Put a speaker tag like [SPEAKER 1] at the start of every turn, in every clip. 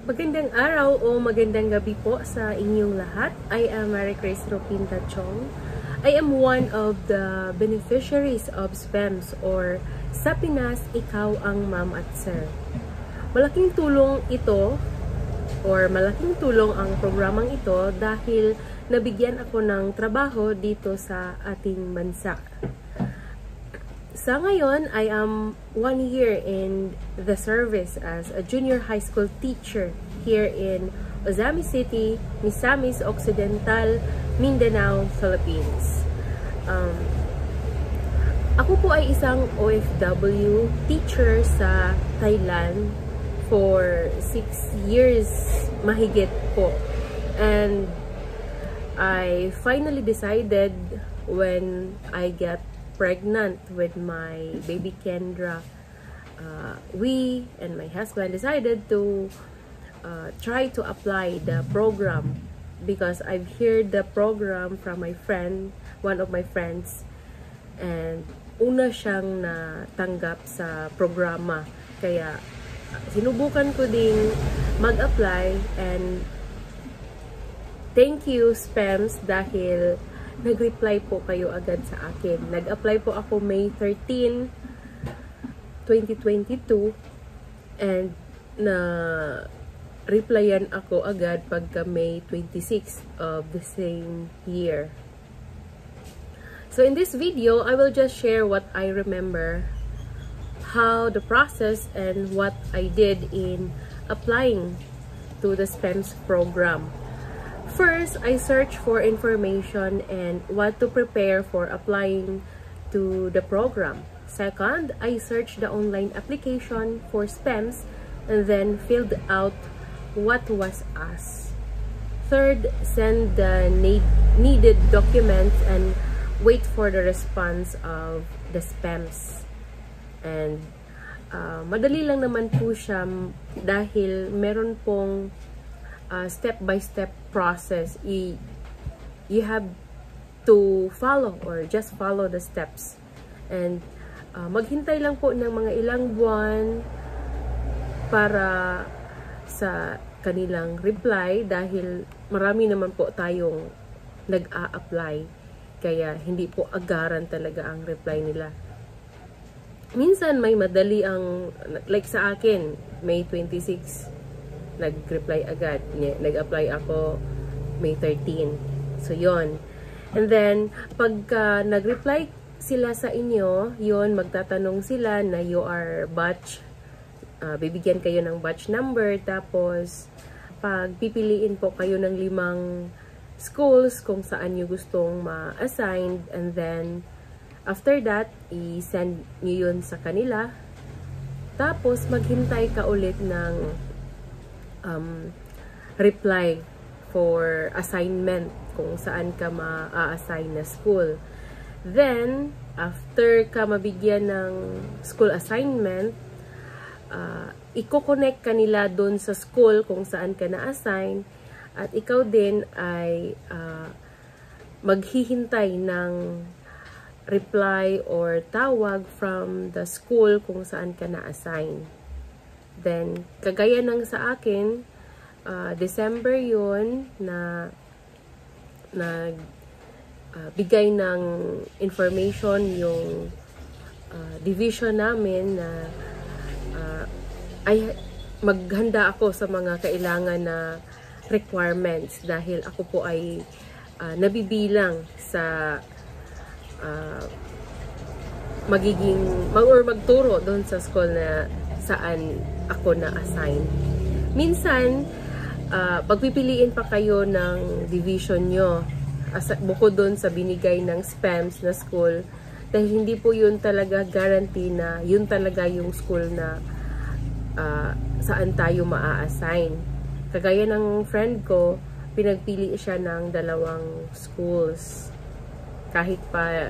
[SPEAKER 1] Magandang araw o magandang gabi po sa inyong lahat. I am Mary Grace Ropinta Chong. I am one of the beneficiaries of SPEMS or Sa Pinas, Ikaw ang Ma'am at Sir. Malaking tulong ito or malaking tulong ang programang ito dahil nabigyan ako ng trabaho dito sa ating bansa. Sa ngayon, I am 1 year in the service as a junior high school teacher here in Ozami City, Misamis Occidental, Mindanao, Philippines. Ako po ay isang OFW teacher sa Thailand for 6 years mahigit po. And I finally decided when I got pregnant with my baby Kendra, we and my husband decided to try to apply the program because I've heard the program from my friend, one of my friends, and una siyang natanggap sa programa. Kaya sinubukan ko ding mag-apply, and thank you SPEMS dahil nag-reply po kayo agad sa akin. Nag-apply po ako May 13, 2022 and na-replyan ako agad pagka May 26 of the same year. So in this video, I will just share what I remember, how the process and what I did in applying to the SPEMS program. First, I searched for information and what to prepare for applying to the program. Second, I searched the online application for SPEMS and then filled out what was asked. Third, send the needed documents and wait for the response of the SPEMS. And madali lang naman po siya dahil meron pong step-by-step process. You have to follow or just follow the steps. And maghintay lang po ng mga ilang buwan para sa kanilang reply dahil marami naman po tayong nag-a-apply. Kaya hindi po agaran talaga ang reply nila. Minsan may madali ang, like sa akin, May 26, nag-reply agad. Nag-apply ako May 13. So, yon. And then, pagka nag-reply sila sa inyo, yon, magtatanong sila na you are batch. Bibigyan kayo ng batch number. Tapos, pag pipiliin po kayo ng 5 schools kung saan nyo gustong ma-assign. And then, after that, i-send nyo yun sa kanila. Tapos, maghintay ka ulit ng reply for assignment kung saan ka ma-assign na school. Then, after ka mabigyan ng school assignment, i-connect ka nila doon sa school kung saan ka na-assign at ikaw din ay maghihintay ng reply or tawag from the school kung saan ka na-assign. Then, kagaya ng sa akin, December yun na bigay ng information yung division namin na ay maghanda ako sa mga kailangan na requirements dahil ako po ay nabibilang sa magturo doon sa school na saan ako na-assign. Minsan, pagpipiliin pa kayo ng division nyo bukod doon sa binigay ng SPEMS na school dahil hindi po yun talaga guarantee na yun talaga yung school na saan tayo maa-assign. Kagaya ng friend ko, pinagpili siya ng 2 schools kahit pa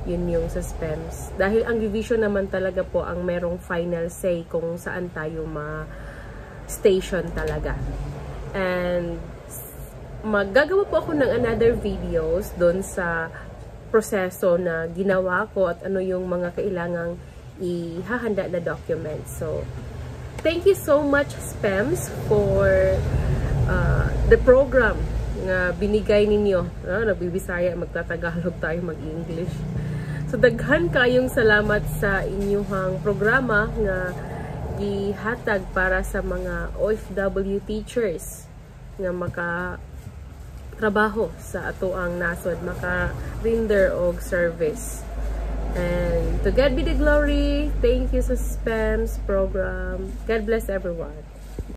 [SPEAKER 1] yun yung sa SPEMS. Dahil ang division naman talaga po ang merong final say kung saan tayo ma-station talaga. And maggagawa po ako ng another videos doon sa proseso na ginawa ko at ano yung mga kailangang ihahanda na documents. So, thank you so much, SPEMS, for the program nga binigay ninyo. Nagbibisaya, magtatagalog tayo, mag-English. So, daghan kayong salamat sa inyong programa nga gihatag para sa mga OFW teachers nga maka-trabaho sa atoang nasod, maka-render og service. And to God be the glory. Thank you sa SPEMS program. God bless everyone.